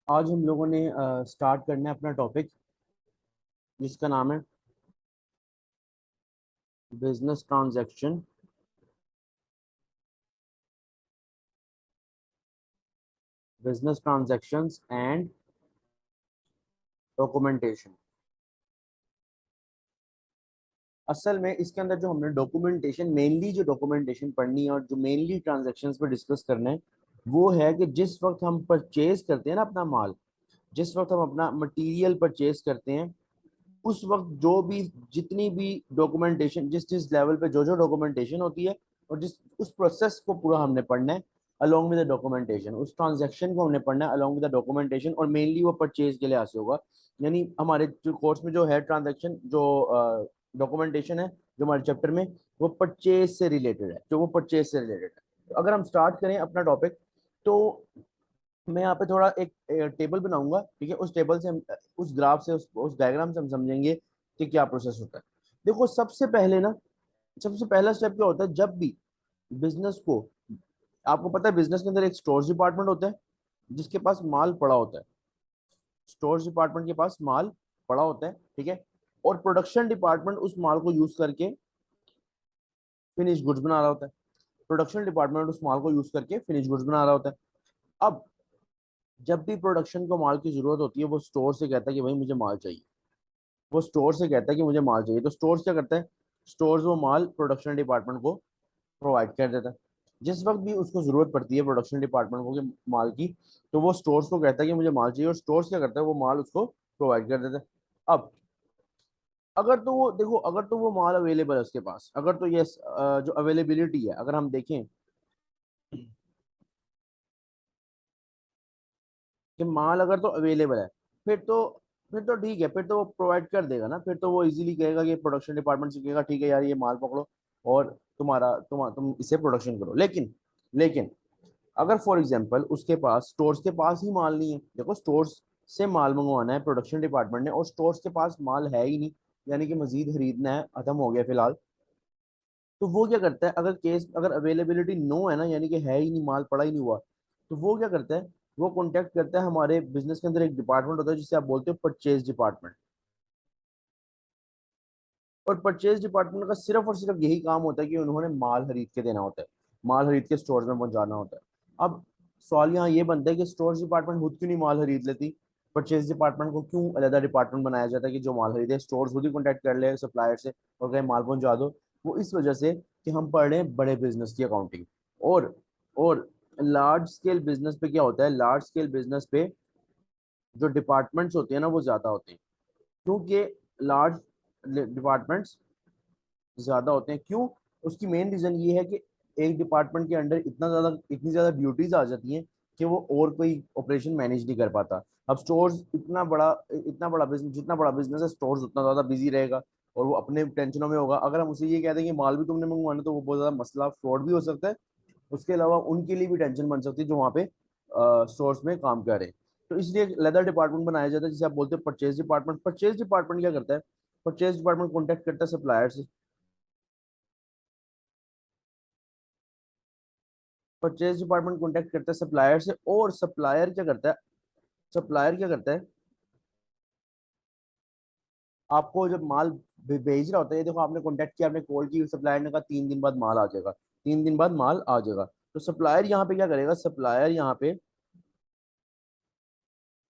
आज हम लोगों ने स्टार्ट करना है अपना टॉपिक जिसका नाम है business transaction. Business transactions and documentation. असल में इसके अंदर जो हमने डॉक्यूमेंटेशन मेनली जो डॉक्यूमेंटेशन पढ़नी है और जो मेनली ट्रांजैक्शंस पे डिस्कस करना है वो है कि जिस वक्त हम परचेज करते हैं ना अपना माल, जिस वक्त हम अपना मटेरियल परचेज करते हैं उस वक्त जो भी जितनी भी डॉक्यूमेंटेशन जिस जिस लेवल पे जो जो डॉक्यूमेंटेशन होती है और जिस उस प्रोसेस को पूरा हमने पढ़ना है अलोंग विद द डॉक्यूमेंटेशन। उस ट्रांजैक्शन को हमने पढ़ना है अलोंग विद द डॉक्यूमेंटेशन और मेनली वो परचेज के लिए हासिल होगा। यानी हमारे जो कोर्स में जो है ट्रांजैक्शन जो डॉक्यूमेंटेशन है जो हमारे चैप्टर में वो परचेज से रिलेटेड है, जो वो परचेज से रिलेटेड है। तो अगर हम स्टार्ट करें अपना टॉपिक तो मैं यहाँ पे थोड़ा एक टेबल बनाऊंगा, ठीक है। उस टेबल से हम उस ग्राफ से उस डायग्राम से हम समझेंगे कि क्या प्रोसेस होता है। देखो सबसे पहले ना, सबसे पहला स्टेप क्या होता है जब भी बिजनेस को, आपको पता है बिजनेस के अंदर एक स्टोर्स डिपार्टमेंट होता है जिसके पास माल पड़ा होता है। स्टोर्स डिपार्टमेंट के पास माल पड़ा होता है, ठीक है। और प्रोडक्शन डिपार्टमेंट उस माल को यूज करके फिनिश गुड्स बना रहा होता है। प्रोडक्शन डिपार्टमेंट उस माल को यूज करके फिनिश गुड्स बना रहा होता है। अब जब भी प्रोडक्शन को माल की जरूरत होती है वो स्टोर से कहता है कि भाई मुझे माल चाहिए। वो स्टोर से कहता है कि मुझे माल चाहिए, तो स्टोर क्या करता है, स्टोर्स वो माल प्रोडक्शन डिपार्टमेंट को प्रोवाइड कर देता है। जिस वक्त भी उसको जरूरत पड़ती है प्रोडक्शन डिपार्टमेंट को कि माल की, तो वो स्टोर्स को कहता है कि मुझे माल चाहिए और स्टोर्स क्या करता है वो माल उसको प्रोवाइड कर देता है। अब अगर तो वो देखो, अगर तो वो माल अवेलेबल है उसके पास, अगर तो ये जो अवेलेबिलिटी है अगर हम देखें कि माल अगर तो अवेलेबल है फिर तो फिर तो ठीक है, फिर तो वो प्रोवाइड कर देगा ना। फिर तो वो इजीली कहेगा कि प्रोडक्शन डिपार्टमेंट से कहेगा ठीक है यार ये माल पकड़ो और तुम इसे प्रोडक्शन करो। लेकिन अगर फॉर एग्जांपल उसके पास स्टोर्स के पास ही माल नहीं है, देखो स्टोर्स से माल मंगवाना है प्रोडक्शन डिपार्टमेंट ने और स्टोर्स के पास माल है ही नहीं, यानी कि मजीद खरीदना है, खत्म हो गया फिलहाल। तो वो क्या करता है, अगर अवेलेबिलिटी नो है ना, यानी कि है ही नहीं, माल पड़ा ही नहीं हुआ, तो वो क्या करता है, वो कॉन्टेक्ट करता है, हमारे बिजनेस के अंदर एक डिपार्टमेंट होता है जिसे आप बोलते हो परचेज डिपार्टमेंट। और परचेज डिपार्टमेंट का सिर्फ और सिर्फ यही काम होता है कि उन्होंने माल खरीद के देना होता है, माल खरीद के स्टोर में पहुंचाना होता है। अब सवाल यहाँ ये बनता है कि स्टोर डिपार्टमेंट खुद क्यों नहीं माल खरीद लेती, परचेज डिपार्टमेंट को क्यों अलग डिपार्टमेंट बनाया जाता है कि जो माल खरीदे स्टोर खुद ही कॉन्टेक्ट कर ले सप्लायर से और कहे माल पहुंचा दो। वो इस वजह से कि हम पढ़ रहे हैं बड़े बिजनेस की अकाउंटिंग। और लार्ज स्केल बिजनेस पे क्या होता है, लार्ज स्केल बिजनेस पे जो डिपार्टमेंट्स होते हैं ना वो ज्यादा होते हैं। क्योंकि लार्ज डिपार्टमेंट्स ज्यादा होते हैं, क्यों? उसकी मेन रीजन ये है कि एक डिपार्टमेंट के अंडर इतनी ज्यादा ड्यूटीज आ जाती हैं कि वो और कोई ऑपरेशन मैनेज नहीं कर पाता। अब स्टोर्स इतना बड़ा बिजनेस, जितना बड़ा बिजनेस है स्टोर्स उतना ज्यादा बिजी रहेगा और वो अपने टेंशनों में होगा। अगर हम उसे ये कह दें कि माल भी तुमने मंगवाना, तो वो बहुत ज्यादा मसला, फ्रॉड भी हो सकता है। उसके अलावा उनके लिए भी टेंशन बन सकती है जो वहाँ पे स्टोर्स में काम कर रहे हैं। तो इसलिए लेदर डिपार्टमेंट बनाया जाता है जिसे आप बोलते हैं परचेज डिपार्टमेंट। परचेज डिपार्टमेंट क्या करता है, परचेज डिपार्टमेंट कॉन्टेक्ट करता है सप्लायर से। परचेज डिपार्टमेंट कॉन्टेक्ट करता है सप्लायर से और सप्लायर क्या करता है, आपको जब माल भेज रहा होता है, ये देखो आपने कॉन्टेक्ट किया, आपने कॉल की, सप्लायर ने कहा 3 दिन बाद माल आ जाएगा, 3 दिन बाद माल आ जाएगा। तो सप्लायर यहाँ पे क्या करेगा, सप्लायर यहाँ पे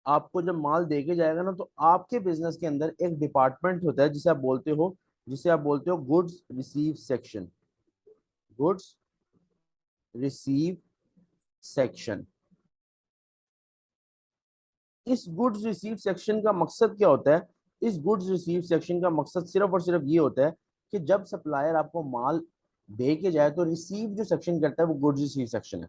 आपको जब माल दे के जाएगा ना, तो आपके बिजनेस के अंदर एक डिपार्टमेंट होता है जिसे आप बोलते हो goods receive section. Goods receive section. इस गुड्स रिसीव सेक्शन का मकसद क्या होता है, इस गुड्स रिसीव सेक्शन का मकसद सिर्फ और सिर्फ ये होता है कि जब सप्लायर आपको माल दे के जाए तो रिसीव जो सेक्शन करता है वो गुड्स रिसीव सेक्शन है।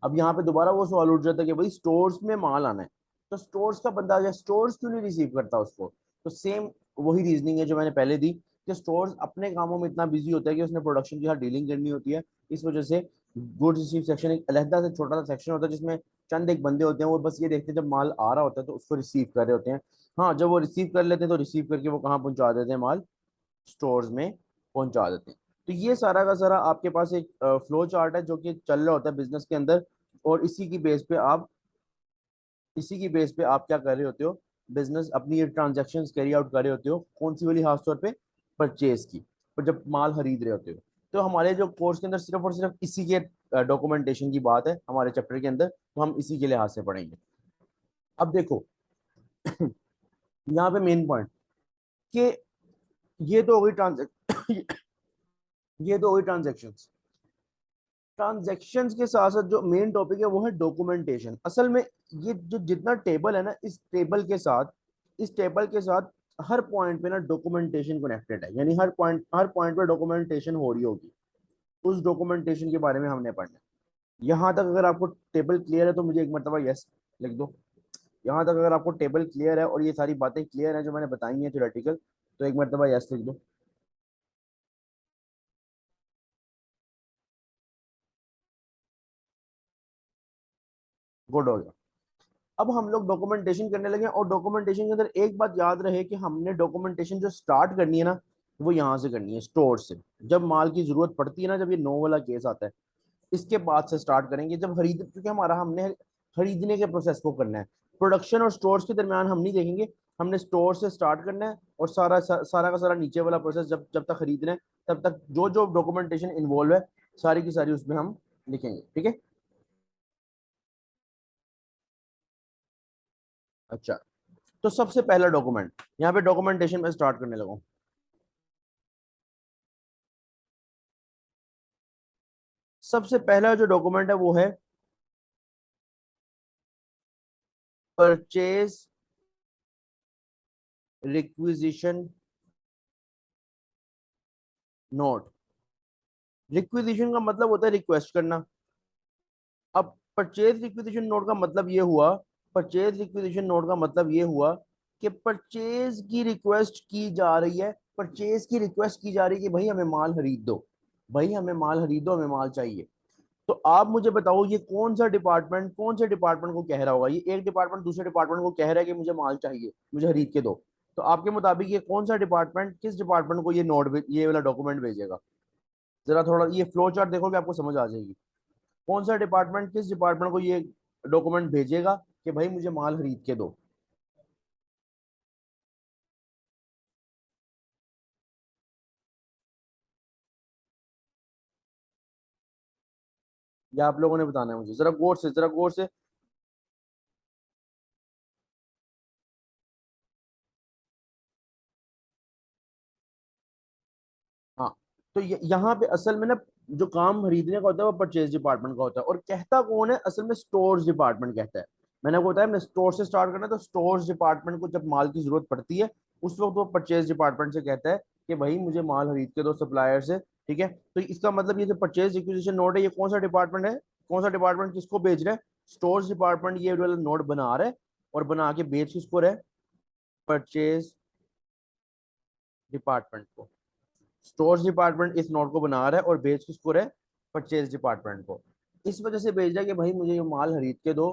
अब यहाँ पे दोबारा वो सवाल उठ जाता है कि भाई स्टोर्स में माल आना है, तो स्टोर्स का बंदा या स्टोर्स क्यों नहीं रिसीव करता उसको। तो सेम वही रीजनिंग है जो मैंने पहले दी कि स्टोर्स अपने कामों में इतना बिजी होता है कि उसने प्रोडक्शन के साथ डीलिंग करनी होती है। इस वजह से गुड्स रिसीव सेक्शन एक अलहदा से छोटा सा सेक्शन होता है जिसमें चंद एक बंदे होते हैं, वो बस ये देखते हैं जब माल आ रहा होता है तो उसको रिसीव कर रहे होते हैं। हाँ, जब वो रिसीव कर लेते हैं तो रिसीव करके वो कहाँ पहुंचा देते हैं, माल स्टोर्स में पहुंचा देते हैं। तो ये सारा का सारा आपके पास एक फ्लो चार्ट है जो कि चल रहा होता है बिजनेस के अंदर, और इसी की बेस पे आप इसी की बेस पे आप क्या कर रहे होते हो, बिजनेस अपनी ये ट्रांजेक्शन कैरी आउट कर रहे होते हो। कौन सी वाली? खास तौर पे परचेज की, पर जब माल खरीद रहे होते हो। तो हमारे जो कोर्स के अंदर सिर्फ और सिर्फ इसी के डॉक्यूमेंटेशन की बात है हमारे चैप्टर के अंदर, तो हम इसी के लिहाज से पढ़ेंगे। अब देखो यहाँ पे मेन पॉइंट कि ये तो हो गई ट्रांजेक्शन ये तो हो गई ट्रांजेक्शन। ट्रांजैक्शंस के साथ साथ जो मेन टॉपिक है वो है डॉक्यूमेंटेशन। असल में ये जो जितना टेबल है ना, इस टेबल के साथ हर पॉइंट पे ना डॉक्यूमेंटेशन कनेक्टेड है, यानी हर पॉइंट पे डॉक्यूमेंटेशन हो रही होगी। उस डॉक्यूमेंटेशन के बारे में हमने पढ़ना है। यहाँ तक अगर आपको टेबल क्लियर है तो मुझे एक मरतबा यस लिख दो। यहाँ तक अगर आपको टेबल क्लियर है और ये सारी बातें क्लियर है जो मैंने बताई हैं थ्योरेटिकल, तो एक मरतबा यस लिख दो। गुड हो गया। अब हम लोग डॉक्यूमेंटेशन करने लगे और डॉक्यूमेंटेशन के अंदर एक बात याद रहे कि हमने डॉक्यूमेंटेशन जो स्टार्ट करनी है ना, वो यहाँ से करनी है, स्टोर से। जब माल की जरूरत पड़ती है ना, जब ये नो वाला केस आता है, इसके बाद से स्टार्ट करेंगे जब खरीद, क्योंकि हमारा हमने खरीदने के प्रोसेस को करना है। प्रोडक्शन और स्टोर्स के दरमियान हम नहीं देखेंगे। हमने स्टोर से स्टार्ट करना है और सारा का सारा नीचे वाला प्रोसेस जब जब तक खरीदना है, तब तक जो जो डॉक्यूमेंटेशन इन्वॉल्व है सारी की सारी उसमें हम लिखेंगे। ठीक है। अच्छा, तो सबसे पहला डॉक्यूमेंट यहाँ पे डॉक्यूमेंटेशन में स्टार्ट करने लगा। सबसे पहला जो डॉक्यूमेंट है वो है परचेज रिक्विजिशन नोट। रिक्विजिशन का मतलब होता है रिक्वेस्ट करना। अब परचेज रिक्विजिशन नोट का मतलब ये हुआ, परचेज रिक्विजिशन नोट का मतलब ये हुआ कि परचेज की रिक्वेस्ट की जा रही है, परचेज की रिक्वेस्ट की जा रही है कि भाई हमें माल खरीद दो, भाई हमें माल खरीद दो, हमें माल चाहिए। तो आप मुझे बताओ ये कौन सा डिपार्टमेंट कौन से डिपार्टमेंट को कह रहा होगा? ये एक डिपार्टमेंट दूसरे डिपार्टमेंट को कह रहा है कि मुझे माल चाहिए, मुझे खरीद के दो। तो आपके मुताबिक ये कौन सा डिपार्टमेंट किस डिपार्टमेंट को ये वाला डॉक्यूमेंट भेजेगा? जरा थोड़ा ये फ्लो चार्ट देखोगे आपको समझ आ जाएगी। कौन सा डिपार्टमेंट किस डिपार्टमेंट को ये डॉक्यूमेंट भेजेगा कि भाई मुझे माल खरीद के दो? या आप लोगों ने बताना है मुझे, जरा गौर से। हाँ, तो यहाँ पे असल में ना जो काम खरीदने का होता है वो परचेज डिपार्टमेंट का होता है, और कहता कौन है असल में? स्टोर्स डिपार्टमेंट कहता है। मैंने आपको बताया हमने स्टोर से स्टार्ट करना है, तो स्टोर्स डिपार्टमेंट को जब माल की जरूरत पड़ती है उस वक्त वो परचेज डिपार्टमेंट से कहता है कि भाई मुझे माल खरीद के दो सप्लायर से। ठीक है, तो इसका मतलब ये जो परचेज रिक्विजिशन नोट है ये कौन सा डिपार्टमेंट है? कौन सा डिपार्टमेंट किसको भेज रहा है? स्टोर्स डिपार्टमेंट ये वाला नोट बना रहा है, और बना के बेच किसको रहा है? परचेज डिपार्टमेंट को। स्टोर्स डिपार्टमेंट इस नोट को बना रहा है और भेज किसको रहा है? परचेज डिपार्टमेंट को। इस वजह से भेज रहा है कि भाई मुझे ये माल खरीद के दो,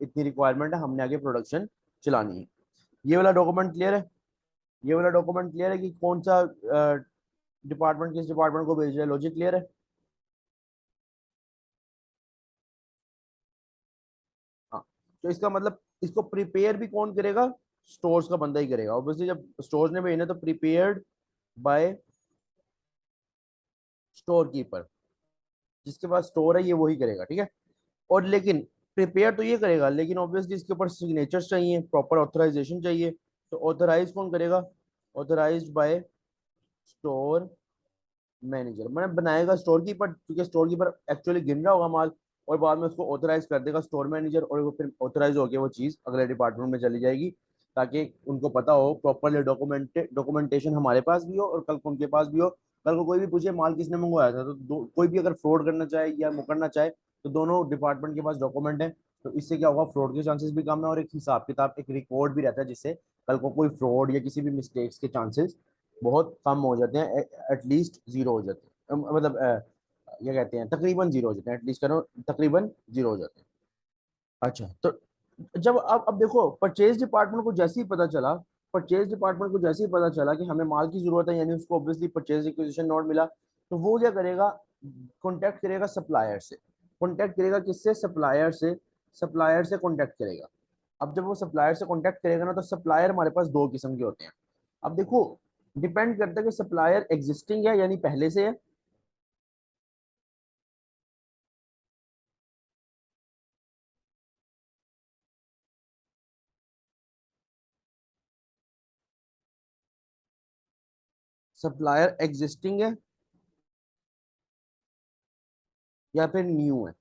इतनी रिक्वायरमेंट है, हमने आगे प्रोडक्शन चलानी है। ये वाला डॉक्यूमेंट क्लियर है? ये वाला डॉक्यूमेंट क्लियर है कि कौन सा डिपार्टमेंट किस डिपार्टमेंट को भेज रहा है? लॉजिक क्लियर है? हाँ, तो इसका मतलब इसको प्रिपेयर भी कौन करेगा? स्टोर्स का बंदा ही करेगा ऑब्वियसली। जब स्टोर्स ने भेजना तो प्रिपेयर्ड बाय स्टोर कीपर, जिसके पास स्टोर है ये वही करेगा। ठीक है, और लेकिन प्रिपेयर तो ये करेगा, लेकिन ऑब्वियसली इसके ऊपर सिग्नेचर्स चाहिए, प्रॉपर ऑथराइजेशन चाहिए। तो ऑथराइज कौन करेगा? Authorised bye store manager. मैंने बनाएगा स्टोर कीपर, क्योंकि स्टोर कीपर एक्चुअली गिन रहा होगा माल, और बाद में उसको ऑथराइज कर देगा स्टोर मैनेजर, और वो फिर ऑथराइज होकर वो चीज़ अगले डिपार्टमेंट में चली जाएगी, ताकि उनको पता हो प्रॉपरली डॉक्यूमेंटेशन हमारे पास भी हो और कल को उनके पास भी हो। कल को कोई भी पूछे माल किसने मंगवाया था, तो कोई भी अगर फ्रॉड करना चाहे या मुकरना चाहे तो दोनों डिपार्टमेंट के पास डॉक्यूमेंट है। तो इससे क्या होगा? फ्रॉड के चांसेस भी कम है, और एक हिसाब किताब एक रिकॉर्ड भी रहता है, जिससे कल को कोई फ्रॉड या किसी भी मिस्टेक्स के चांसेस बहुत कम हो जाते हैं, एटलीस्ट जीरो हो जाते हैं। मतलब क्या कहते हैं, तकरीबन जीरो हो जाते हैं, एटलीस्ट करो तकरीबन जीरो हो जाते हैं। अच्छा, तो जब अब देखो परचेज डिपार्टमेंट को जैसे ही पता चला, परचेज डिपार्टमेंट को जैसे ही पता चला कि हमें माल की जरूरत है, यानी उसको ऑब्वियसली परचेज रिक्विजिशन नोट मिला, तो वो क्या करेगा? कॉन्टेक्ट करेगा सप्लायर से। कॉन्टेक्ट करेगा किससे? सप्लायर से। सप्लायर से कॉन्टेक्ट करेगा। अब जब वो सप्लायर से कांटेक्ट करेगा ना, तो सप्लायर हमारे पास दो किस्म के होते हैं। अब देखो, डिपेंड करता है कि सप्लायर एग्जिस्टिंग है यानी पहले से है, सप्लायर एग्जिस्टिंग है या फिर न्यू है।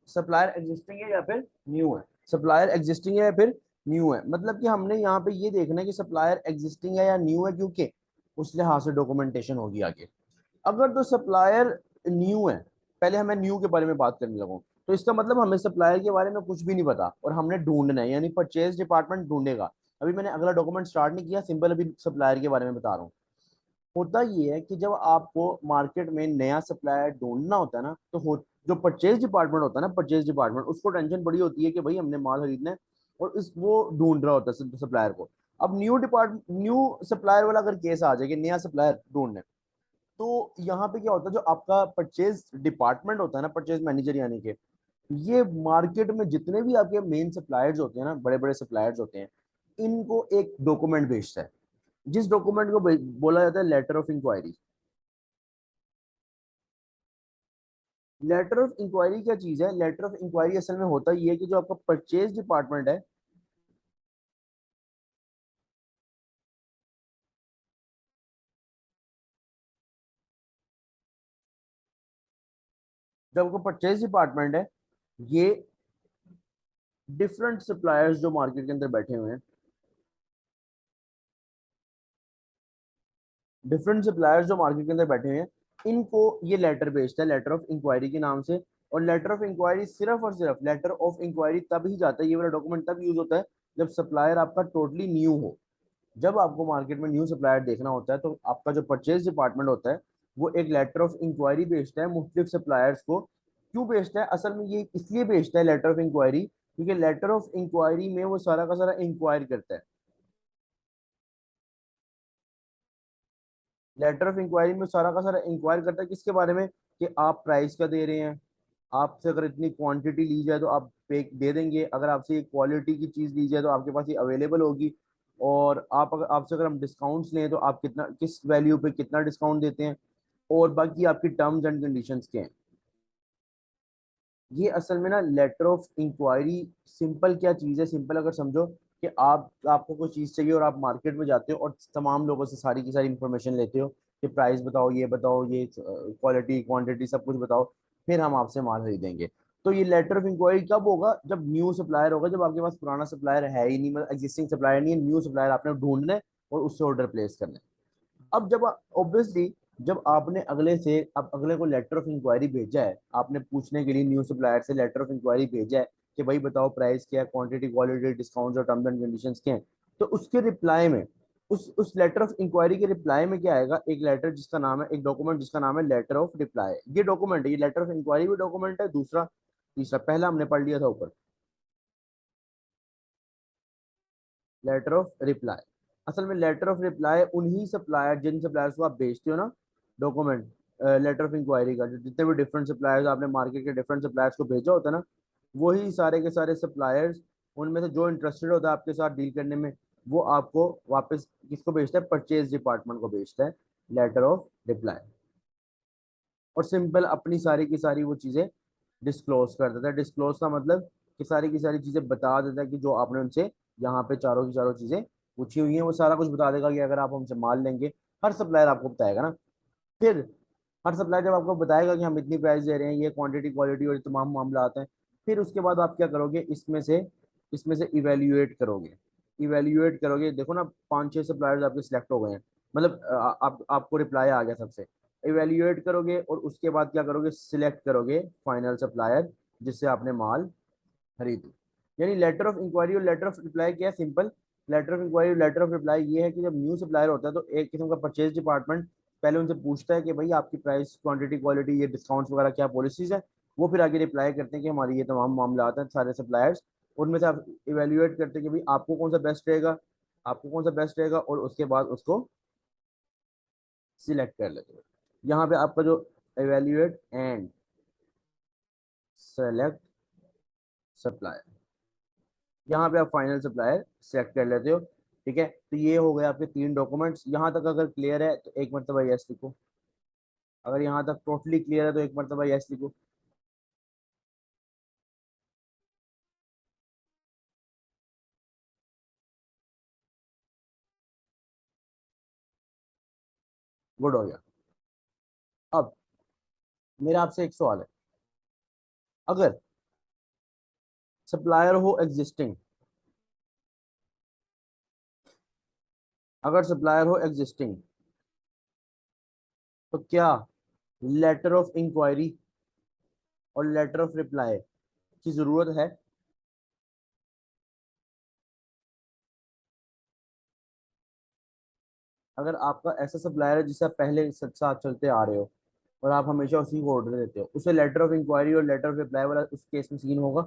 सप्लायर एग्जिस्टिंग है या फिर न्यू है। सप्लायर एग्जिस्टिंग है या फिर न्यू है, मतलब कि हमने यहाँ पे ये देखना है कि सप्लायर एग्जिस्टिंग है या न्यू है, क्योंकि उस लिहाज से डॉक्यूमेंटेशन होगी आगे। अगर तो सप्लायर न्यू है, पहले हमें न्यू के बारे में बात करने लगूं, तो इसका मतलब हमें सप्लायर के बारे में कुछ भी नहीं पता और हमने ढूंढना है, यानी परचेज डिपार्टमेंट ढूंढेगा। अभी मैंने अगला डॉक्यूमेंट स्टार्ट नहीं किया, सिंपल अभी सप्लायर के बारे में बता रहा हूँ। होता ये है कि जब आपको मार्केट में नया सप्लायर ढूंढना होता है ना, तो जो परचेज डिपार्टमेंट होता है ना, परचेज डिपार्टमेंट, उसको टेंशन बड़ी होती है कि भाई हमने माल खरीदना है, और इस वो ढूंढ रहा होता है सप्लायर को। अब न्यू सप्लायर वाला अगर केस आ जाए कि नया सप्लायर ढूंढने, तो यहाँ पे क्या होता है, जो आपका परचेज डिपार्टमेंट होता है ना, परचेज मैनेजर यानी कि, ये मार्केट में जितने भी आपके मेन सप्लायर्स होते हैं ना, बड़े बड़े सप्लायर्स होते हैं, इनको एक डॉक्यूमेंट भेजता है, जिस डॉक्यूमेंट को बोला जाता है letter of inquiry. Letter of inquiry क्या चीज है? लेटर ऑफ इंक्वायरी असल में होता ही है कि जो आपका परचेज डिपार्टमेंट है, जो आपका परचेज डिपार्टमेंट है, ये डिफरेंट सप्लायर्स जो मार्केट के अंदर बैठे हुए हैं, डिफरेंट सप्लायर्स जो मार्केट के अंदर बैठे हुए हैं, इनको ये लेटर भेजता है लेटर ऑफ इंक्वायरी के नाम से। और लेटर ऑफ इंक्वायरी सिर्फ और सिर्फ लेटर ऑफ इंक्वायरी तब ही जाता है, ये वाला डॉक्यूमेंट तब यूज होता है जब सप्लायर आपका टोटली न्यू हो। जब आपको मार्केट में न्यू सप्लायर देखना होता है, तो आपका जो परचेज डिपार्टमेंट होता है, वो एक लेटर ऑफ इंक्वायरी भेजता है मुख्तलिफ सप्लायर्स को। क्यों भेजता है? असल में ये इसलिए भेजता है लेटर ऑफ इंक्वायरी, क्योंकि लेटर ऑफ इंक्वायरी में वो सारा का सारा इंक्वायर करता है। लेटर ऑफ इंक्वायरी में सारा का सारा इंक्वायर करता है किसके बारे में? कि आप प्राइस का दे रहे हैं, आपसे अगर इतनी क्वांटिटी ली जाए तो आप पे दे देंगे, अगर आपसे क्वालिटी की चीज़ ली जाए तो आपके पास ये अवेलेबल होगी, और आप अगर आपसे अगर हम डिस्काउंट्स लें तो आप कितना, किस वैल्यू पे कितना डिस्काउंट देते हैं, और बाकी आपकी टर्म्स एंड कंडीशंस के हैं। ये असल में ना लेटर ऑफ इंक्वायरी सिंपल क्या चीज़ है, सिंपल अगर समझो कि आपको कोई चीज़ चाहिए और आप मार्केट में जाते हो और तमाम लोगों से सारी की सारी इंफॉर्मेशन लेते हो कि प्राइस बताओ, ये क्वालिटी क्वांटिटी सब कुछ बताओ, फिर हम आपसे माल खरीदेंगे। तो ये लेटर ऑफ इंक्वायरी कब होगा? जब न्यू सप्लायर होगा, जब आपके पास पुराना सप्लायर है ही नहीं, मतलब एग्जिस्टिंग सप्लायर नहीं है, न्यू सप्लायर आपने ढूंढना है और उससे ऑर्डर प्लेस करना है। अब जब ऑब्वियसली जब आपने अगले से अब अगले को लेटर ऑफ इंक्वायरी भेजा है, आपने पूछने के लिए न्यू सप्लायर से लेटर ऑफ इंक्वायरी भेजा है कि भाई बताओ प्राइस क्या है, क्वांटिटी क्वालिटी डिस्काउंट्स और टर्म्स एंड कंडीशंस क्या हैं, तो उसके रिप्लाई में, उस लेटर ऑफ इंक्वायरी के रिप्लाई में क्या आएगा? एक लेटर जिसका नाम है, एक डॉक्यूमेंट जिसका नाम है लेटर ऑफ रिप्लाई। ये डॉक्यूमेंट है, ये लेटर ऑफ इंक्वायरी भी डॉक्यूमेंट है, दूसरा तीसरा पहला हमने पढ़ लिया था ऊपर, लेटर ऑफ रिप्लाई। असल में लेटर ऑफ रिप्लाई उन्हीं सप्लायर, जिन सप्लायर्स को आप बेचते हो ना डॉक्यूमेंट, लेटर ऑफ इंक्वायरी का, जो जितने भी डिफरेंट सप्लायर्स आपने मार्केट के डिफरेंट सप्लायर्स को भेजा होता है ना, वही सारे के सारे सप्लायर्स, उनमें से जो इंटरेस्टेड होता है आपके साथ डील करने में, वो आपको वापस किसको भेजता है? परचेज डिपार्टमेंट को भेजता है लेटर ऑफ रिप्लाई। और सिंपल अपनी सारी की सारी वो चीज़ें डिस्क्लोज कर देता है। डिस्क्लोज का मतलब कि सारी की सारी चीज़ें बता देता है कि जो आपने उनसे यहाँ पे चारों की चारों चीज़ें पूछी हुई हैं, वो सारा कुछ बता देगा कि अगर आप हमसे माल लेंगे, हर सप्लायर आपको बताएगा ना। फिर हर सप्लायर जब आपको बताएगा कि हम इतनी प्राइस दे रहे हैं, ये क्वांटिटी क्वालिटी और तमाम मामला आते हैं, फिर उसके बाद आप क्या करोगे? इसमें से इवेल्युएट करोगे। इवेल्युएट करोगे, देखो ना, पांच छह सप्लायर्स आपके सिलेक्ट हो गए हैं, मतलब आपको रिप्लाई आ गया सबसे। इवेल्युएट करोगे और उसके बाद क्या करोगे? सिलेक्ट करोगे फाइनल सप्लायर जिससे आपने माल खरीदी। यानी लेटर ऑफ इंक्वायरी और लेटर ऑफ रिप्लाई क्या है? सिंपल, लेटर ऑफ इंक्वायरी और लेटर ऑफ रिप्लाई ये है कि जब न्यू सप्लायर होता है तो एक किस्म का परचेज डिपार्टमेंट पहले उनसे पूछता है कि भाई आपकी प्राइस क्वांटिटी क्वालिटी ये डिस्काउंट्स वगैरह क्या पॉलिसीज है। वो फिर आगे रिप्लाई करते हैं कि हमारी ये तमाम मामला आते हैं सारे सप्लायर्स, उनमें से आप इवेल्युएट करते हैं कि भाई आपको कौन सा बेस्ट रहेगा, आपको कौन सा बेस्ट रहेगा, और उसके बाद उसको सिलेक्ट कर लेते हो। यहाँ पे आपका जो इवेल्युएट एंड सेलेक्ट सप्लायर, यहाँ पे आप फाइनल सप्लायर सेलेक्ट कर लेते हो। ठीक है, तो ये हो गए आपके तीन डॉक्यूमेंट्स। यहाँ तक अगर क्लियर है तो एक मरतबा यस लिखो। अगर यहाँ तक टोटली क्लियर है तो एक मरतबा यस लिखो। गुड हो गया। अब मेरा आपसे एक सवाल है। अगर सप्लायर हो एग्जिस्टिंग, अगर सप्लायर हो एग्जिस्टिंग, तो क्या लेटर ऑफ इंक्वायरी और लेटर ऑफ रिप्लाई की जरूरत है? अगर आपका ऐसा सप्लायर है जिससे आप पहले साथ चलते आ रहे हो और आप हमेशा उसी को ऑर्डर देते हो, उसे लेटर ऑफ इंक्वायरी और लेटर ऑफ रिप्लाई वाला उस केस में सीन होगा?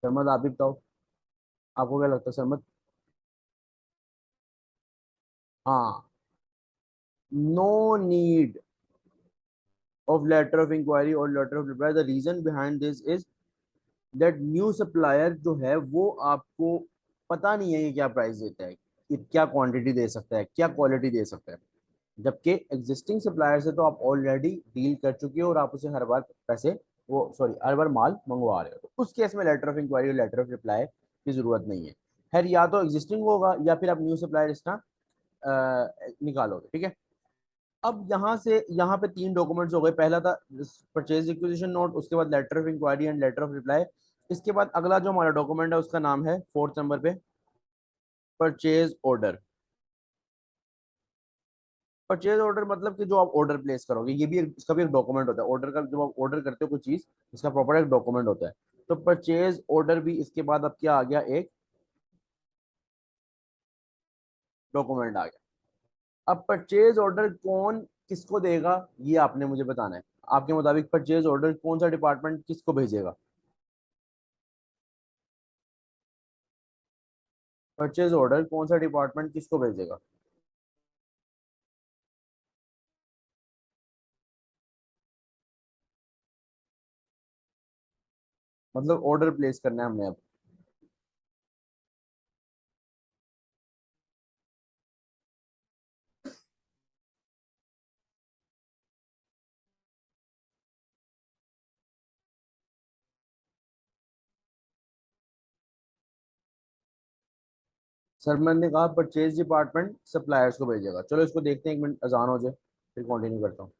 सरमद आप ही बताओ, आपको क्या लगता है सरमद? हाँ, no need of letter of inquiry और letter of reply. The reason behind this is that new supplier जो है वो आपको पता नहीं है ये क्या प्राइस देता है, ये क्या क्वांटिटी दे सकता है, क्या क्वालिटी दे सकता है। जबकि एग्जिस्टिंग सप्लायर से तो आप ऑलरेडी डील कर चुके हो और आप उसे हर बार पैसे, वो सॉरी, हर बार माल मंगवा रहे हो, तो उस केस में लेटर ऑफ इंक्वायरी और लेटर ऑफ रिप्लाई की जरूरत नहीं है। खैर, या तो एग्जिस्टिंग होगा या फिर आप न्यू सप्लायर इसका निकालोगे। ठीक है, अब यहाँ से यहाँ पे तीन डॉक्यूमेंट्स हो गए। पहला था परचेज रिक्विजिशन नोट, उसके बाद letter of inquiry and letter of reply. इसके बाद अगला जो हमारा डॉक्यूमेंट है उसका नाम है फोर्थ नंबर पे परचेज ऑर्डर। परचेज ऑर्डर मतलब कि जो आप ऑर्डर प्लेस करोगे, ये भी इसका भी एक डॉक्यूमेंट होता है। ऑर्डर का जब आप ऑर्डर करते हो कोई चीज, इसका प्रॉपर एक डॉक्यूमेंट होता है। तो परचेज ऑर्डर भी इसके बाद अब क्या आ गया, एक डॉक्यूमेंट आ गया। अब परचेज ऑर्डर कौन किसको देगा, ये आपने मुझे बताना है। आपके मुताबिक परचेज ऑर्डर कौन सा डिपार्टमेंट किसको भेजेगा? परचेज ऑर्डर कौन सा डिपार्टमेंट किसको भेजेगा? मतलब ऑर्डर प्लेस करना है हमने अब। सरमन ने कहा परचेज डिपार्टमेंट सप्लायर्स को भेजेगा। चलो इसको देखते हैं, एक मिनट अजान हो जाए फिर कंटिन्यू करता हूँ।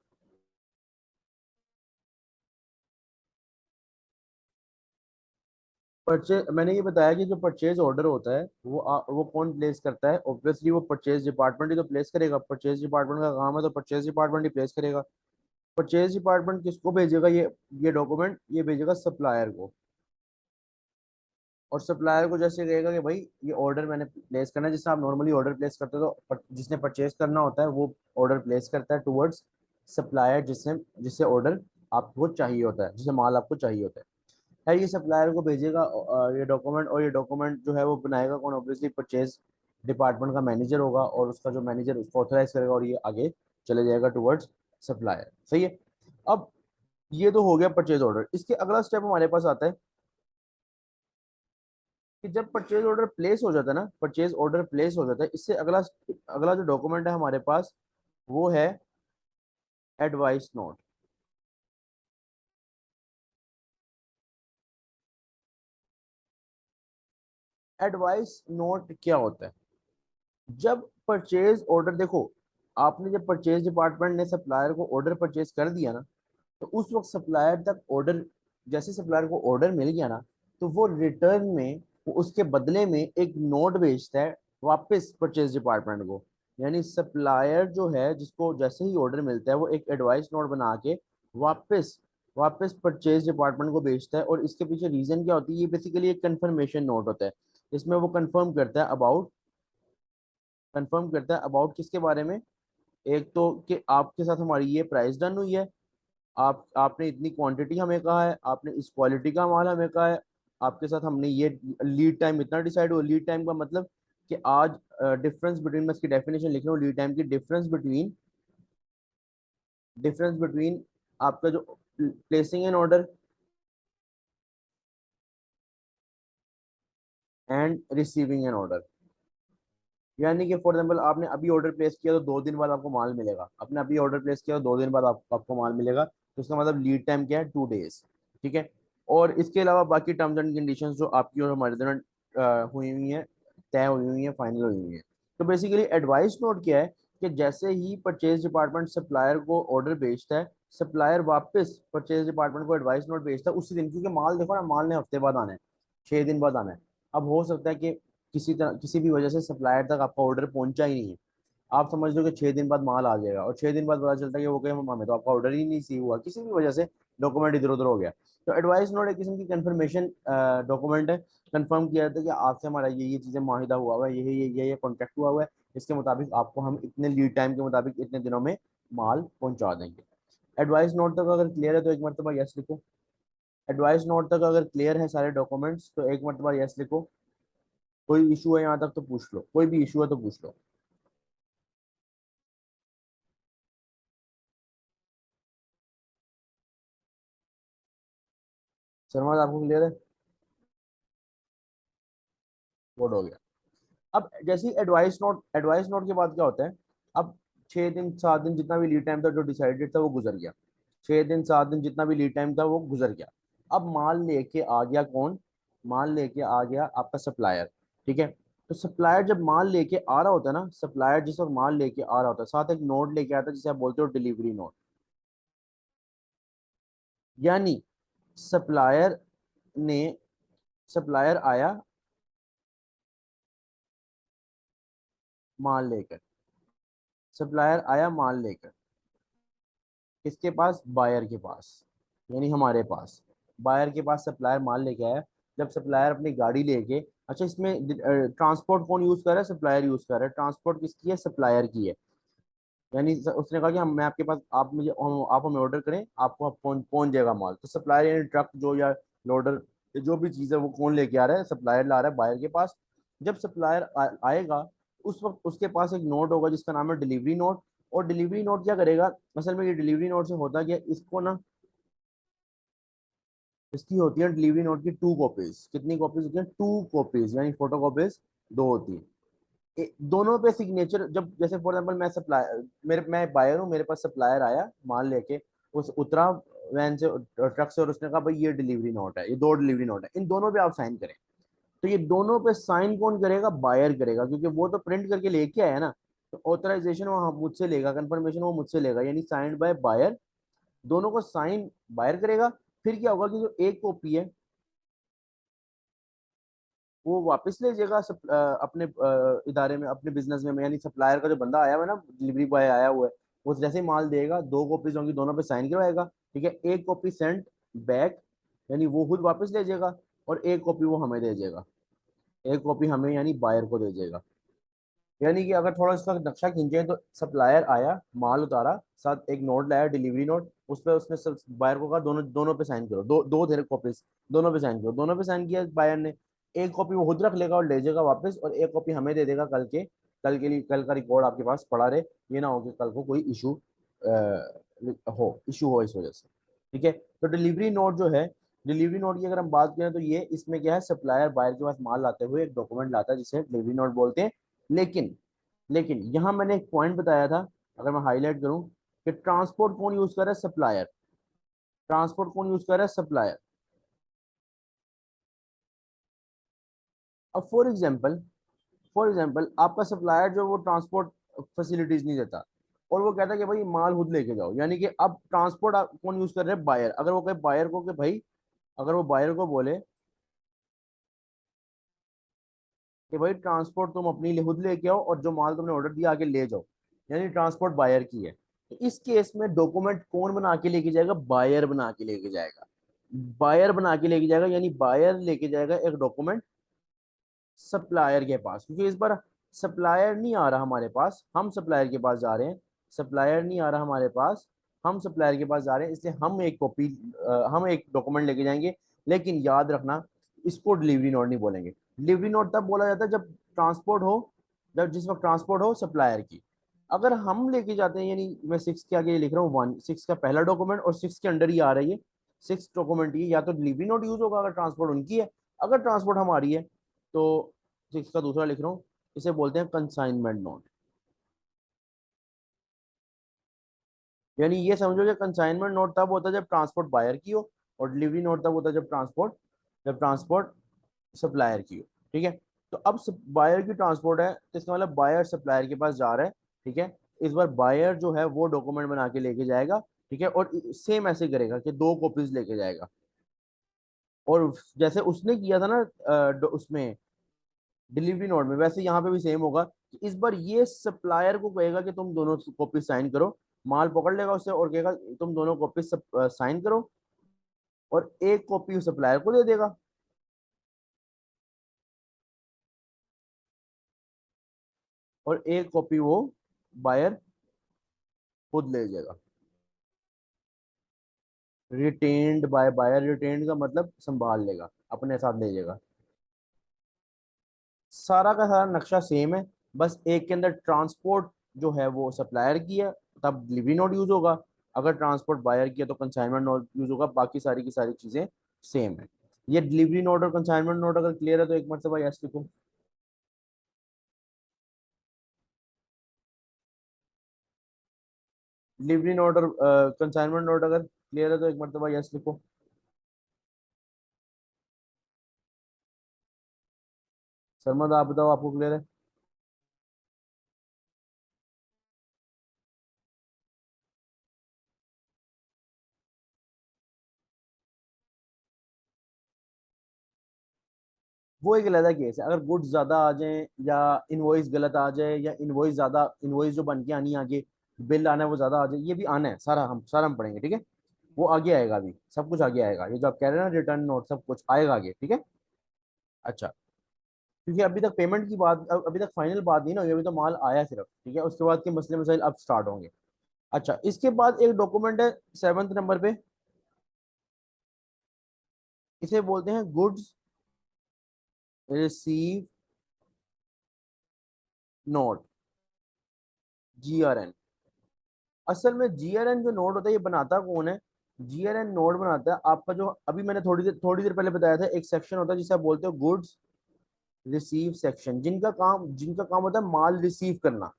परचेज, मैंने ये बताया कि जो परचेज ऑर्डर होता है वो कौन प्लेस करता है? ऑब्वियसली वो परचेज डिपार्टमेंट ही तो प्लेस करेगा। परचेज डिपार्टमेंट का काम है, तो परचेज डिपार्टमेंट ही प्लेस करेगा। परचेज डिपार्टमेंट किसको भेजेगा ये डॉक्यूमेंट? ये भेजेगा सप्लायर को। और सप्लायर को जैसे कहेगा कि भाई ये ऑर्डर मैंने प्लेस करना है, जिससे आप नॉर्मली ऑर्डर प्लेस करते हो, तो जिसने परचेज करना होता है वो ऑर्डर प्लेस करता है टुवर्ड्स सप्लायर, जिससे जिससे ऑर्डर आपको चाहिए होता है, जिससे माल आपको चाहिए होता है ये सप्लायर को भेजेगा ये डॉक्यूमेंट। और ये डॉक्यूमेंट जो है वो बनाएगा कौन? ऑब्वियसली परचेज डिपार्टमेंट का मैनेजर होगा, और उसका जो मैनेजर उसको ऑथराइज करेगा और ये आगे चले जाएगा टुवर्ड्स सप्लायर। सही है। अब ये तो हो गया परचेज ऑर्डर। इसके अगला स्टेप हमारे पास आता है कि जब परचेज ऑर्डर प्लेस हो जाता है ना, परचेज ऑर्डर प्लेस हो जाता है, इससे अगला अगला जो डॉक्यूमेंट है हमारे पास वो है एडवाइस नोट। एडवाइस नोट क्या होता है? जब परचेज ऑर्डर, देखो, आपने जब परचेज डिपार्टमेंट ने सप्लायर को ऑर्डर परचेज कर दिया ना, तो उस वक्त सप्लायर तक ऑर्डर, जैसे सप्लायर को ऑर्डर मिल गया ना, तो वो रिटर्न में, वो उसके बदले में एक नोट भेजता है वापस परचेज डिपार्टमेंट को। यानी सप्लायर जो है, जिसको जैसे ही ऑर्डर मिलता है, वो एक एडवाइस नोट बना के वापस वापस परचेज डिपार्टमेंट को भेजता है। और इसके पीछे रीजन क्या होती है? ये बेसिकली एक कंफर्मेशन नोट होता है। इसमें वो कंफर्म करता है अबाउट, कंफर्म करता है अबाउट किसके बारे में? एक तो कि आपके साथ हमारी ये प्राइस डन हुई है, आप आपने इतनी क्वांटिटी हमें कहा है, आपने इस क्वालिटी का माल हमें कहा है, आपके साथ हमने ये लीड टाइम इतना डिसाइड हुआ। लीड टाइम का मतलब कि आज डिफरेंस बिटवीन, मैं इसकी डेफिनेशन लिख रहा हूँ, लीड टाइम की डिफरेंस बिटवीन आपका जो placing an order and receiving N order, यानी कि फॉर एग्जाम्पल आपने अभी ऑर्डर प्लेस किया तो 2 दिन बाद आपको माल मिलेगा, आपने अभी ऑर्डर प्लेस किया तो 2 दिन बाद आपको माल मिलेगा, तो इसका मतलब लीड टाइम क्या है, 2 डेज। ठीक है। और इसके अलावा बाकी टर्म्स एंड कंडीशंस जो आपकी और हमारे दरमियान हुई हुई हैं, तय हुई हुई हैं, फाइनल हुई हुई हैं। तो बेसिकली एडवाइस नोट क्या है कि जैसे ही परचेज डिपार्टमेंट सप्लायर को ऑर्डर भेजता है, सप्लायर वापस परचेज डिपार्टमेंट को एडवाइस नोट भेजता है उसी दिन, क्योंकि माल देखो ना, माल ने हफ्ते बाद आना है, 6 दिन बाद आना है। अब हो सकता है कि किसी भी वजह से सप्लायर तक आपका ऑर्डर पहुंचा ही नहीं है, आप समझ लो कि 6 दिन बाद माल आ जाएगा, और 6 दिन बाद पता चलता है कि वो कहे हमें तो आपका ऑर्डर ही नहीं सी हुआ, किसी भी वजह से डॉक्यूमेंट इधर उधर हो गया। तो एडवाइस नोट एक किस्म की कंफर्मेशन डॉक्यूमेंट है, कंफर्म किया जाता है कि आपसे हमारा ये चीजें माहिदा हुआ हुआ है, ये कॉन्ट्रैक्ट हुआ हुआ है, इसके मुताबिक आपको हम इतने लीड टाइम के मुताबिक इतने दिनों में माल पहुंचा देंगे। एडवाइस नोट तक अगर क्लियर है तो एक मरतबा यस लिखो। एडवाइस नोट तक अगर क्लियर है सारे डॉक्यूमेंट्स तो एक मरतबा यस लिखो। कोई इशू है यहाँ तक तो पूछ लो, कोई भी इशू है तो पूछ लो। शर्मा आपको क्लियर है? गुड हो गया। अब जैसे एडवाइस नोट के बाद क्या होता है, अब 6 दिन 7 दिन जितना भी लीड टाइम था जो डिसाइडेड था वो गुजर गया, 6 दिन 7 दिन जितना भी लीड टाइम था वो गुजर गया। अब माल लेके आ गया कौन? माल लेके आ गया आपका सप्लायर। ठीक है। तो सप्लायर जब माल लेके आ रहा होता है ना, सप्लायर जिस वक्त माल लेके आ रहा होता है साथ एक नोट लेके आता है जिसे आप बोलते हो डिलीवरी नोट। यानी सप्लायर ने सप्लायर आया माल लेकर, सप्लायर आया माल लेकर किसके पास? बायर के पास, यानी हमारे पास। बायर के पास सप्लायर माल लेके आया। जब सप्लायर अपनी गाड़ी लेके, अच्छा इसमें ट्रांसपोर्ट कौन यूज कर रहा है? सप्लायर यूज कर रहा है। ट्रांसपोर्ट किसकी है? सप्लायर की है। यानी उसने कहा कि हम मैं आपके पास, आप मुझे आप हमें ऑर्डर करें, आपको पहुंच पहुंच जाएगा माल। तो सप्लायर यानी ट्रक जो या लोडर जो भी चीज़ है वो कौन लेके आ रहा है? सप्लायर ला रहा है बायर के पास। जब सप्लायर आएगा उस वक्त उसके पास एक नोट होगा जिसका नाम है डिलीवरी नोट। और डिलीवरी नोट क्या करेगा? असल में ये डिलीवरी नोट से होता क्या है, इसको ना, इसकी होती है डिलीवरी नोट की 2 कॉपीज। कितनी कॉपीज होती हैं? 2 कॉपीज, यानी फोटो कॉपीज 2 होती हैं। दोनों पे सिग्नेचर, जब जैसे फॉर एग्जांपल मैं सप्लायर, मैं बायर हूँ, मेरे पास सप्लायर आया माल लेके, उस उतरा वैन से, ट्रक से, और उसने कहा भाई ये डिलीवरी नोट है, ये 2 डिलीवरी नोट है, इन दोनों पे आप साइन करें। तो ये दोनों पे साइन कौन करेगा? बायर करेगा, क्योंकि वो तो प्रिंट करके लेके आया ना। तो ऑथराइजेशन वो मुझसे लेगा, कंफर्मेशन वो मुझसे लेगा, यानी साइंड बाय बायर। दोनों को साइन बायर करेगा। फिर क्या होगा कि जो एक कॉपी है वो वापस ले जाएगा अपने इदारे में, अपने बिजनेस में, यानी सप्लायर का जो बंदा आया हुआ है ना, डिलीवरी बॉय आया हुआ है, वो जैसे ही माल देगा 2 कॉपीज होंगी, दोनों पे साइन करवाएगा। ठीक है। एक कॉपी सेंट बैक, यानी वो खुद वापस ले जाएगा, और एक कॉपी वो हमें दे देगा, एक कॉपी हमें यानी बायर को दे देगा। यानी कि अगर थोड़ा इसका नक्शा खींचे तो सप्लायर आया, माल उतारा, साथ एक नोट लाया डिलीवरी नोट, उस पर उसने बायर को कहा दोनों दोनों पे साइन करो, दो दो थे कॉपीज, दोनों पे साइन करो। दोनों पे साइन किया बायर ने। एक कॉपी वो खुद रख लेगा और ले जाएगा वापस, और एक कॉपी हमें दे देगा कल के लिए, कल का रिकॉर्ड आपके पास पड़ा रहे। ये ना हो कि कल को कोई इशू हो इस वजह से। ठीक है। तो डिलीवरी नोट जो है, डिलीवरी नोट की अगर हम बात करें तो ये इसमें क्या है, सप्लायर बायर के पास माल लाते हुए एक डॉक्यूमेंट लाता है जिसे डिलीवरी नोट बोलते हैं। लेकिन लेकिन यहां मैंने एक पॉइंट बताया था, अगर मैं हाईलाइट करूं, कि ट्रांसपोर्ट कौन यूज कर रहा है? सप्लायर। ट्रांसपोर्ट कौन यूज कर रहा है? सप्लायर। अब फॉर एग्जांपल आपका सप्लायर जो वो ट्रांसपोर्ट फैसिलिटीज नहीं देता, और वो कहता है कि भाई माल खुद लेके जाओ, यानी कि अब ट्रांसपोर्ट कौन यूज कर रहे हैं? बायर। अगर वो कहे बायर को कि भाई, अगर वो बायर को बोले कि भाई ट्रांसपोर्ट तुम अपनी खुद लेके आओ, और जो माल तुमने ऑर्डर दिया आके ले जाओ, यानी ट्रांसपोर्ट बायर की है। तो इस केस में डॉक्यूमेंट कौन बना के लेके जाएगा? बायर बना के लेके जाएगा। बायर बना के लेके जाएगा, यानी बायर लेके जाएगा एक डॉक्यूमेंट सप्लायर के पास, क्योंकि इस बार सप्लायर नहीं आ रहा हमारे पास, हम सप्लायर के पास जा रहे हैं। सप्लायर नहीं आ रहा हमारे पास, हम सप्लायर के पास जा रहे हैं, इसलिए हम एक डॉक्यूमेंट लेके जाएंगे। लेकिन याद रखना, इसको डिलीवरी नोट नहीं बोलेंगे। डिलीवरी नोट तब बोला जाता है जब ट्रांसपोर्ट हो, जब जिस वक्त ट्रांसपोर्ट हो सप्लायर की। अगर हम लेके जाते हैं, यानी मैं 6 के आगे लिख रहा हूँ 1, 6 का पहला डॉक्यूमेंट और 6 के अंडर ही आ रही है 6 डॉक्यूमेंट, ये या तो डिलीवरी नोट यूज होगा अगर ट्रांसपोर्ट उनकी है, अगर ट्रांसपोर्ट हमारी है तो 6 का दूसरा लिख रहा हूँ, इसे बोलते हैं कंसाइनमेंट नोट। यानी ये समझो कि कंसाइनमेंट नोट तब होता है जब ट्रांसपोर्ट बायर की हो, और डिलीवरी नोट तब होता है जब ट्रांसपोर्ट सप्लायर की हो। ठीक है, तो अब बायर की ट्रांसपोर्ट है तो इसका मतलब बायर सप्लायर के पास जा रहा है। ठीक है, इस बार बायर जो है वो डॉक्यूमेंट बना के लेके जाएगा। ठीक है, और सेम ऐसे करेगा कि 2 कॉपीज लेके जाएगा, और जैसे उसने किया था ना उसमें डिलीवरी नोट में, वैसे यहाँ पे भी सेम होगा कि इस बार ये सप्लायर को कहेगा कि तुम दोनों कॉपी साइन करो, माल पकड़ लेगा उससे और कहेगा तुम दोनों कॉपी साइन करो, और एक कॉपी सप्लायर को दे देगा। और एक कॉपी वो बायर खुद ले जाएगा। रिटेन्ड बाय बायर, रिटेन्ड का मतलब संभाल लेगा, अपने साथ ले जाएगा। सारा का सारा नक्शा सेम है, बस एक के अंदर ट्रांसपोर्ट जो है वो सप्लायर की है, तब डिलीवरी नोट यूज होगा। अगर ट्रांसपोर्ट बायर की है तो कंसाइनमेंट नोट यूज होगा। बाकी सारी की सारी चीजें सेम है। ये डिलीवरी नोट और कंसाइनमेंट नोट अगर क्लियर है तो एक मरतबा यस लिखो। डिलीवरी नोट और कंसाइनमेंट नोट अगर क्लियर है तो एक मरतबा यस लिखो। सरमद आप बताओ, आपको क्लियर है? वो एक अलग केस है, अगर गुड्स ज्यादा आ जाए या इनवॉइस गलत आ जाए, या इनवॉइस ज्यादा, इनवॉइस जो बन के आनी है आगे, बिल आना है वो ज्यादा आ जाए, ये भी आना है, सारा हम पढ़ेंगे। ठीक है, वो आगे आएगा, अभी सब कुछ आगे आएगा, ये जो आप कह रहे हैं ना रिटर्न नोट सब कुछ आएगा आगे। ठीक है। अच्छा, क्योंकि अभी तक पेमेंट की बात, अभी तक फाइनल बात नहीं ना हुई, अभी तो माल आया सिर्फ। ठीक है, उसके बाद के मसले मसाइल अब स्टार्ट होंगे। अच्छा, इसके बाद एक डॉक्यूमेंट है 7th नंबर पे, इसे बोलते हैं गुड्स रिसीव नोट, GRN। असल में GRN जो नोट होता है ये बनाता कौन है? GRN नोट बनाता है आपका, जो अभी मैंने थोड़ी देर पहले बताया था, एक सेक्शन होता है जिसे आप बोलते हो गुड्स रिसीव सेक्शन, जिनका काम होता है माल रिसीव करना।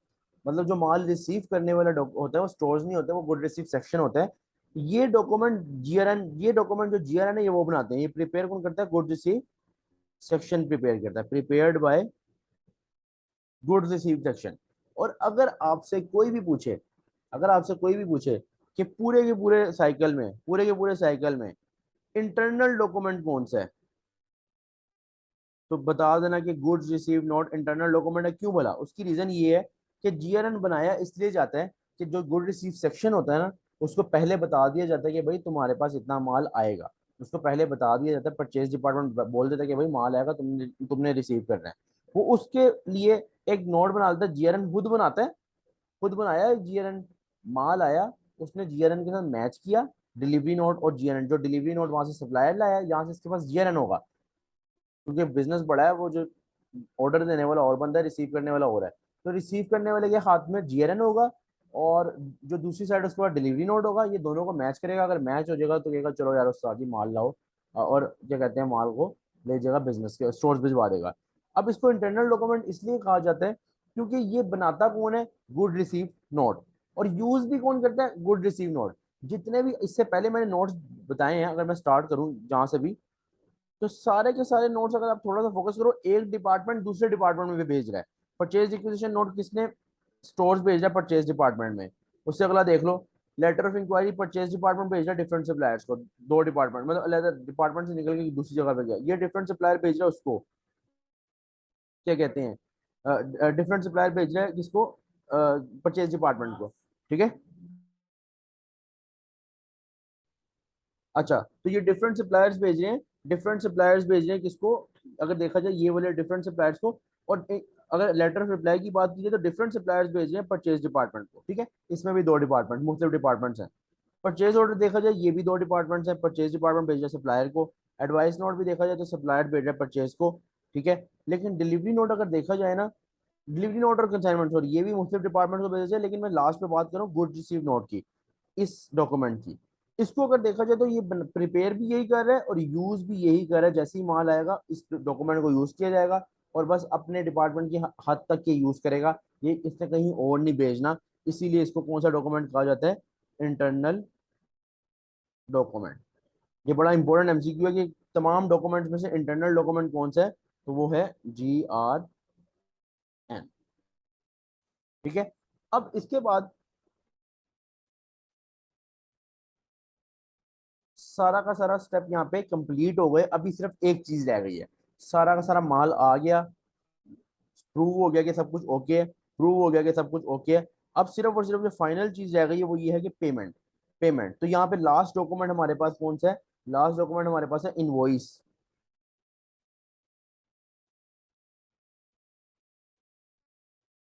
मतलब जो माल रिसीव करने वाला होता है वो स्टोर्स नहीं होते, वो गुड रिसीव सेक्शन होता है। ये डॉक्यूमेंट जो GRN है ये वो बनाते हैं, ये प्रिपेयर कौन करता है? गुड रिसीव सेक्शन प्रिपेयर करता है, prepared by goods receive section. और अगर आपसे कोई भी पूछे कि पूरे के पूरे साइकिल में इंटरनल डॉक्यूमेंट कौन सा है, तो बता देना कि goods receive note internal document है। क्यों बोला? उसकी रीजन ये है कि GRN बनाया इसलिए जाता है कि जो गुड रिसीव सेक्शन होता है ना, उसको पहले बता दिया जाता है कि भाई तुम्हारे पास इतना माल आएगा। उसको पहले बता दिया जाता है, परचेज डिपार्टमेंट बोल देता है कि भाई माल आएगा, तुमने तुमने रिसीव करना है। वो उसके लिए एक नोट बना देता है, GRN खुद बनाता है, खुद बनाया GRN। माल आया, उसने GRN के साथ मैच किया, डिलीवरी नोट और GRN, जो डिलीवरी नोट वहां से सप्लायर लाया, यहाँ से इसके पास GRN होगा, क्योंकि बिजनेस बड़ा है, वो जो ऑर्डर देने वाला और बंदा है, रिसीव करने वाला हो रहा है। तो रिसीव करने वाले के हाथ में GRN होगा, और जो दूसरी साइड उसके बाद डिलीवरी नोट होगा, ये दोनों को मैच करेगा। अगर मैच हो जाएगा तो कहेगा चलो यार उस्ताद जी माल लाओ, और क्या कहते हैं माल को ले जाएगा, बिजनेस के स्टोर्स भिजवा देगा। अब इसको इंटरनल डॉक्यूमेंट इसलिए कहा जाता है क्योंकि ये बनाता कौन है? Good receive note. और यूज भी कौन करता है? Good receive note. जितने भी इससे पहले मैंने नोट्स बताए हैं, अगर मैं स्टार्ट करूं जहां से भी, तो सारे के सारे नोट्स अगर आप थोड़ा सा फोकस करो, एक डिपार्टमेंट दूसरे डिपार्टमेंट में भी भेज रहा है। परचेज रिक्विजिशन नोट किसने? स्टोर्स भेज रहा है परचेज डिपार्टमेंट में। उससे अगला देख लो, letter of inquiry purchase department भेज रहा है डिफरेंट सप्लायर्स को, दो डिपार्टमेंट मतलब अलग डिपार्टमेंट से निकल के दूसरी जगह पे गया, ये डिफरेंट सप्लायर भेज रहा है उसको, क्या कहते हैं, डिफरेंट सप्लायर भेज रहा है किसको? परचेज डिपार्टमेंट को। ठीक है। अच्छा, तो ये डिफरेंट सप्लायर्स भेज रहे हैं किसको? अगर देखा जाए ये वाले डिफरेंट सप्लायर्स को। और अगर लेटर ऑफ रिप्लाई की बात की जाए तो डिफरेंट सप्लायर्स भेज रहे हैं परचेज डिपार्टमेंट को। ठीक है, इसमें भी दो डिपार्टमेंट, मुख्तलिफ डिपार्टमेंट्स हैं। परचेज ऑर्डर देखा जाए ये भी दो डिपार्टमेंट्स हैं, परचेज डिपार्टमेंट भेज रहा है सप्लायर को। एडवाइस नोट भी देखा जाए तो सप्लायर भेज रहा है परचेज को। ठीक है, लेकिन डिलीवरी नोट अगर देखा जाए ना, डिलीवरी नोट और कंसाइनमेंट, सॉरी, ये भी मुख्तलिफ डिपार्टमेंट को भेजे जाए, लेकिन मैं लास्ट पे बात करूँ गुड रिसीव नोट की, इस डॉक्यूमेंट की। इसको अगर देखा जाए तो ये प्रिपेयर भी यही कर रहा है और यूज भी यही कर रहा है। जैसे ही माल आएगा इस डॉक्यूमेंट को यूज किया जाएगा और बस अपने डिपार्टमेंट की हद तक के यूज करेगा, ये इसने कहीं और नहीं भेजना। इसीलिए इसको कौन सा डॉक्यूमेंट कहा जाता है? Internal document. ये बड़ा इंपॉर्टेंट एमसीक्यू है कि तमाम डॉक्यूमेंट्स में से इंटरनल डॉक्यूमेंट कौन सा है, तो वो है GRN। ठीक है। अब इसके बाद सारा का सारा स्टेप यहाँ पे कंप्लीट हो गए, अभी सिर्फ एक चीज रह गई है। सारा का सारा माल आ गया, प्रूव हो गया कि सब कुछ ओके है, प्रूव हो गया कि सब कुछ ओके है। अब सिर्फ और सिर्फ जो फाइनल चीज रह गई है वो ये है कि पेमेंट। पेमेंट तो यहाँ पे लास्ट डॉक्यूमेंट हमारे पास कौन सा है? लास्ट डॉक्यूमेंट हमारे पास है इनवॉइस।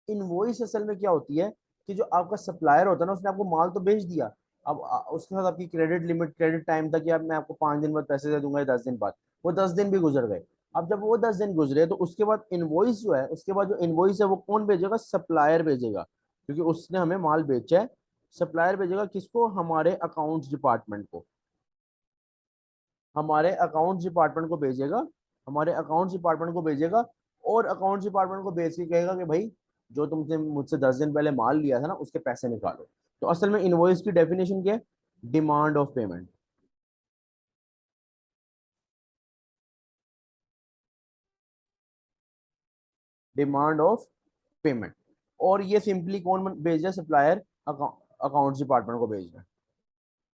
इनवॉइस असल में क्या होती है कि जो आपका सप्लायर होता है ना, उसने आपको माल तो बेच दिया। अब उसके साथ आपकी क्रेडिट लिमिट, क्रेडिट टाइम था कि अब मैं आपको 5 दिन बाद पैसे दे दूंगा या 10 दिन बाद। वो 10 दिन भी गुजर गए। अब जब वो 10 दिन गुजरे तो उसके बाद इनवॉइस जो है, उसके बाद जो इनवॉइस है वो कौन भेजेगा? सप्लायर भेजेगा, क्योंकि उसने हमें माल बेचा है। सप्लायर भेजेगा किसको? हमारे अकाउंट्स डिपार्टमेंट को। हमारे अकाउंट्स डिपार्टमेंट को भेजेगा। हमारे अकाउंट्स डिपार्टमेंट को भेजेगा और अकाउंट्स डिपार्टमेंट को भेज के कहेगा कि भाई जो तुमने मुझसे 10 दिन पहले माल लिया था ना, उसके पैसे निकालो। तो असल में इनवॉइस की डेफिनेशन क्या है? Demand of payment. Demand of payment. और ये सिंपली कौन भेज रहा है? सप्लायर अकाउंट्स डिपार्टमेंट को भेज रहा है।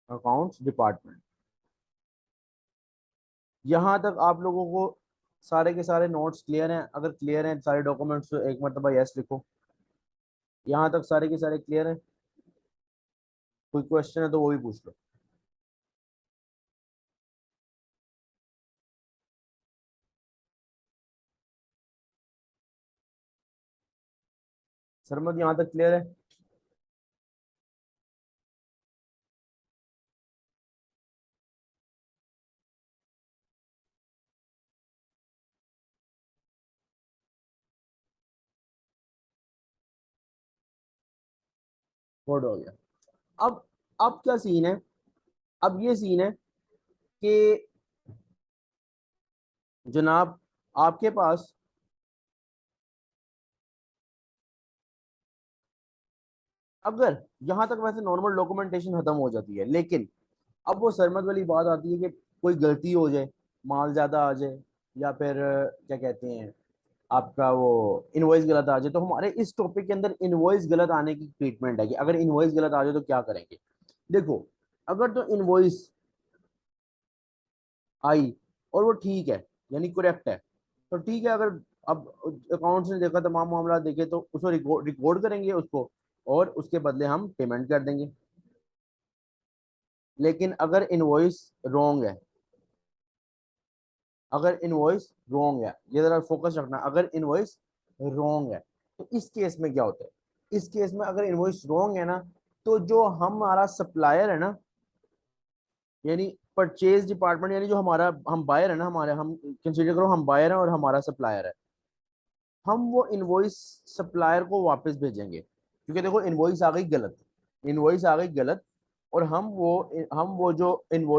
Accounts department. यहाँ तक आप लोगों को सारे के सारे नोट्स क्लियर हैं? अगर क्लियर हैं सारे डॉक्यूमेंट्स तो एक मरतबा यस लिखो। यहाँ तक सारे के सारे क्लियर हैं? कोई क्वेश्चन है तो वो भी पूछ लो। सरमद यहाँ तक क्लियर है? कोड हो गया। अब क्या सीन है? अब ये सीन है कि जनाब आपके पास अगर यहाँ तक वैसे नॉर्मल डॉक्यूमेंटेशन खत्म हो जाती है, लेकिन अब वो सरमत वाली बात आती है कि कोई गलती हो जाए, माल ज्यादा आ जाए, या फिर क्या कहते हैं, आपका वो इनवॉइस गलत आ जाए। तो हमारे इस टॉपिक के अंदर इनवॉइस गलत आने की ट्रीटमेंट है कि अगर इनवॉइस गलत आ जाए तो क्या करेंगे। देखो, अगर तो इनवॉइस आई और वो ठीक है, यानी करेक्ट है, तो ठीक है। अगर अब अकाउंट्स ने देखा, तमाम मामला देखे, तो उसको रिकॉर्ड रिकॉर्ड करेंगे उसको, और उसके बदले हम पेमेंट कर देंगे। लेकिन अगर इनवॉइस रॉन्ग है, अगर इनवॉइस रॉन्ग है, ये जरा फोकस रखना, अगर इनवॉइस रॉन्ग है तो इस केस में क्या होता है? इस केस में अगर इनवॉइस रॉन्ग है ना, तो जो हमारा सप्लायर है ना, यानी परचेज डिपार्टमेंट, यानी जो हमारा हम बायर है ना, हमारे हम कंसीडर करो हम बायर हैं और हमारा सप्लायर है, हम वो इनवॉइस सप्लायर को वापस भेजेंगे, क्योंकि देखो इनवॉइस आ गई गलत। इनवॉइस आ गई गलत, और हम वो जो इनवॉइस